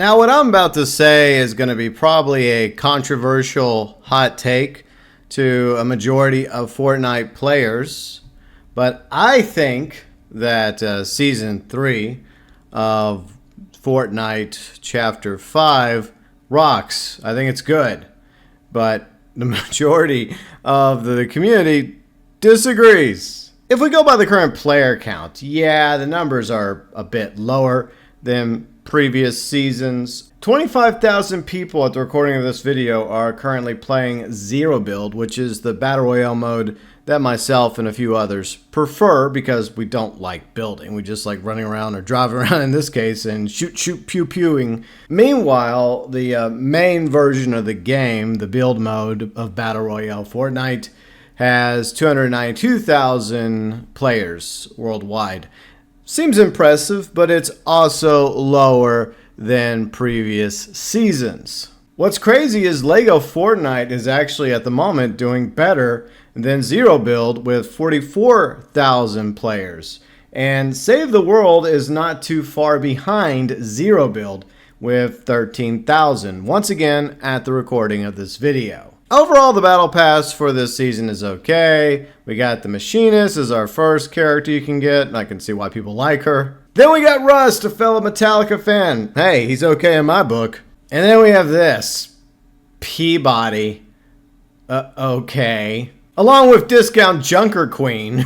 Now, what I'm about to say is going to be probably a controversial hot take to a majority of Fortnite players, but I think that Season 3 of Fortnite Chapter 5 rocks. I think it's good, but the majority of the community disagrees. If we go by the current player count, yeah, the numbers are a bit lower than previous seasons. 25,000 people at the recording of this video are currently playing Zero Build, which is the Battle Royale mode that myself and a few others prefer because we don't like building. We just like running around or driving around in this case and shoot, pew, pewing. Meanwhile, the main version of the game, the build mode of Battle Royale Fortnite, has 292,000 players worldwide. Seems impressive, but it's also lower than previous seasons. What's crazy is Lego Fortnite is actually at the moment doing better than Zero Build with 44,000 players. And Save the World is not too far behind Zero Build with 13,000, once again at the recording of this video. Overall, the battle pass for this season is okay. We got the Machinist as our first character you can get, and I can see why people like her. Then we got Rust, a fellow Metallica fan. Hey, he's okay in my book. And then we have this, Peabody. Okay. Along with Discount Junker Queen.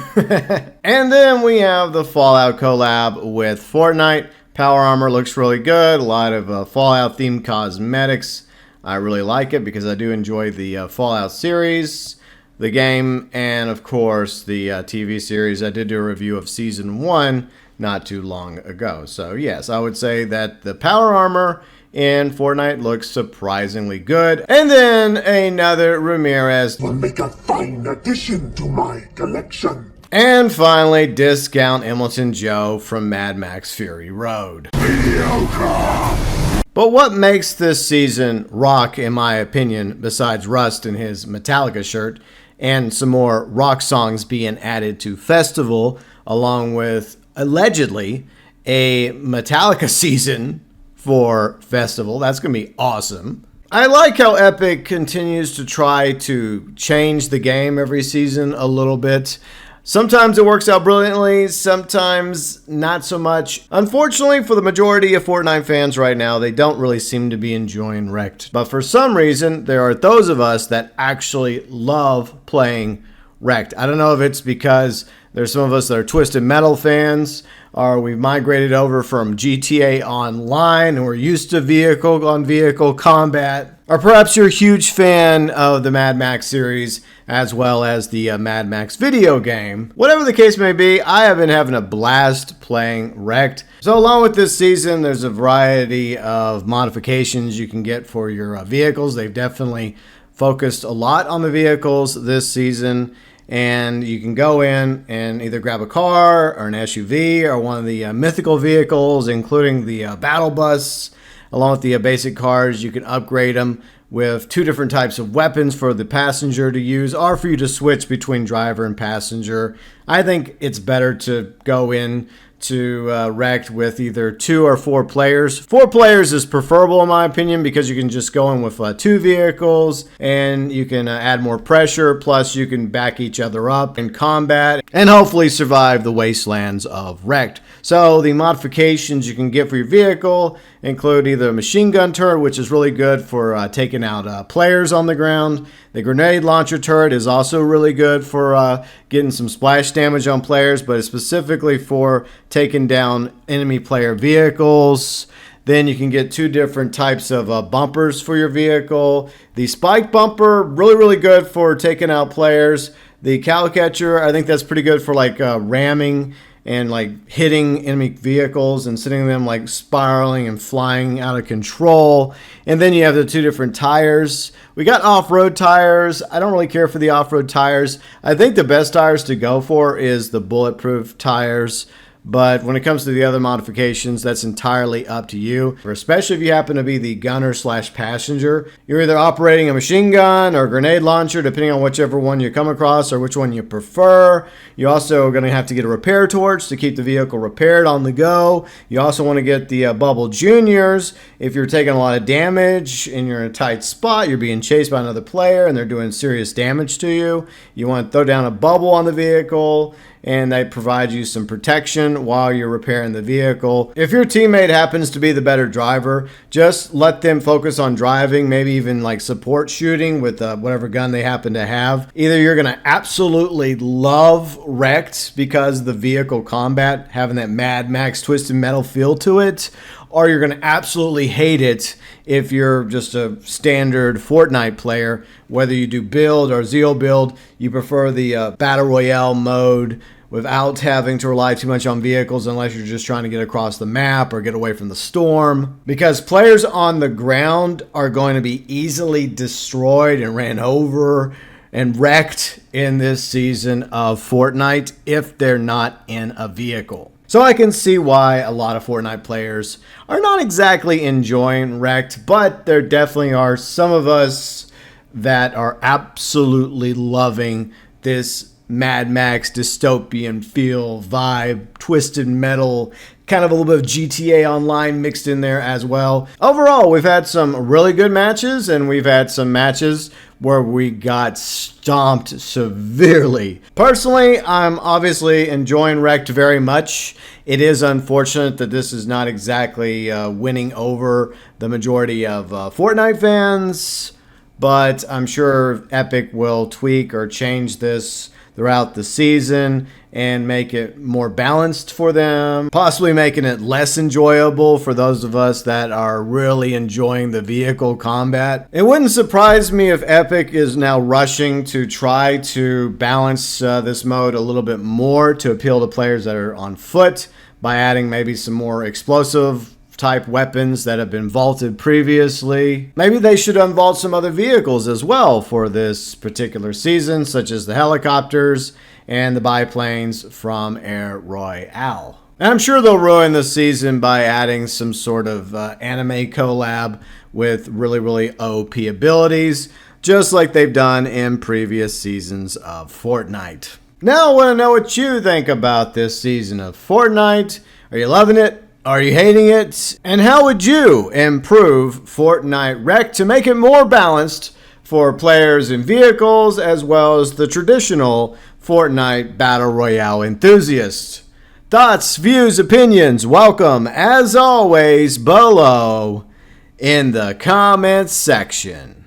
And then we have the Fallout collab with Fortnite. Power armor looks really good. A lot of Fallout themed cosmetics. I really like it because I do enjoy the Fallout series, the game, and of course the TV series. I did do a review of Season 1 not too long ago. So yes, I would say that the power armor in Fortnite looks surprisingly good. And then another Ramirez will make a fine addition to my collection. And finally, Discount Hamilton Joe from Mad Max Fury Road. Mediocre. But what makes this season rock, in my opinion, besides Rust in his Metallica shirt and some more rock songs being added to Festival, along with allegedly a Metallica season for Festival. That's going to be awesome. I like how Epic continues to try to change the game every season a little bit. Sometimes it works out brilliantly, sometimes not so much. Unfortunately, for the majority of Fortnite fans right now, they don't really seem to be enjoying Wrecked. But for some reason, there are those of us that actually love playing Wrecked. I don't know if it's because there's some of us that are Twisted Metal fans, or we've migrated over from GTA Online and we're used to vehicle-on-vehicle combat, or perhaps you're a huge fan of the Mad Max series as well as the Mad Max video game. Whatever the case may be, I have been having a blast playing Wrecked. So along with this season, there's a variety of modifications you can get for your vehicles. They've definitely focused a lot on the vehicles this season. And you can go in and either grab a car or an SUV or one of the mythical vehicles, including the battle bus. Along with the basic cars, you can upgrade them with two different types of weapons for the passenger to use, or for you to switch between driver and passenger. I think it's better to go in to Wrecked with either 2 or 4 players. 4 players is preferable in my opinion because you can just go in with 2 vehicles and you can add more pressure, plus you can back each other up in combat and hopefully survive the wastelands of Wrecked. So the modifications you can get for your vehicle include either a machine gun turret, which is really good for taking out players on the ground. The grenade launcher turret is also really good for getting some splash damage on players, but it's specifically for taking down enemy player vehicles. Then you can get 2 different types of bumpers for your vehicle. The spike bumper, really good for taking out players. The cow catcher, I think that's pretty good for like ramming and like hitting enemy vehicles and sending them like spiraling and flying out of control. And then you have the 2 different tires. We got off-road tires. I don't really care for the off-road tires. I think the best tires to go for is the bulletproof tires. But when it comes to the other modifications, that's entirely up to you. Especially if you happen to be the gunner/passenger. You're either operating a machine gun or grenade launcher, depending on whichever one you come across or which one you prefer. You also are going to have to get a repair torch to keep the vehicle repaired on the go. You also want to get the Bubble Juniors if you're taking a lot of damage and you're in a tight spot, you're being chased by another player and they're doing serious damage to you. You want to throw down a bubble on the vehicle, and they provide you some protection while you're repairing the vehicle. If your teammate happens to be the better driver, just let them focus on driving, maybe even like support shooting with whatever gun they happen to have. Either you're going to absolutely love Wrecked because the vehicle combat, having that Mad Max Twisted Metal feel to it, or you're going to absolutely hate it if you're just a standard Fortnite player. Whether you do build or Zeal build, you prefer the Battle Royale mode without having to rely too much on vehicles unless you're just trying to get across the map or get away from the storm. Because players on the ground are going to be easily destroyed and ran over and wrecked in this season of Fortnite if they're not in a vehicle. So I can see why a lot of Fortnite players are not exactly enjoying Wrecked, but there definitely are some of us that are absolutely loving this Mad Max dystopian feel, vibe, twisted metal, kind of a little bit of GTA Online mixed in there as well. Overall, we've had some really good matches, and we've had some matches where we got stomped severely. Personally, I'm obviously enjoying Wrecked very much. It is unfortunate that this is not exactly winning over the majority of Fortnite fans, but I'm sure Epic will tweak or change this throughout the season and make it more balanced for them, possibly making it less enjoyable for those of us that are really enjoying the vehicle combat. It wouldn't surprise me if Epic is now rushing to try to balance this mode a little bit more to appeal to players that are on foot by adding maybe some more explosive type weapons that have been vaulted previously. Maybe they should unvault some other vehicles as well for this particular season, such as the helicopters and the biplanes from Air Royale. And I'm sure they'll ruin the season by adding some sort of anime collab with really OP abilities, just like they've done in previous seasons of Fortnite. Now I want to know what you think about this season of Fortnite. Are you loving it? Are you hating it? And how would you improve Fortnite Wrecked to make it more balanced for players and vehicles as well as the traditional Fortnite Battle Royale enthusiasts? Thoughts, views, opinions, welcome as always below in the comments section.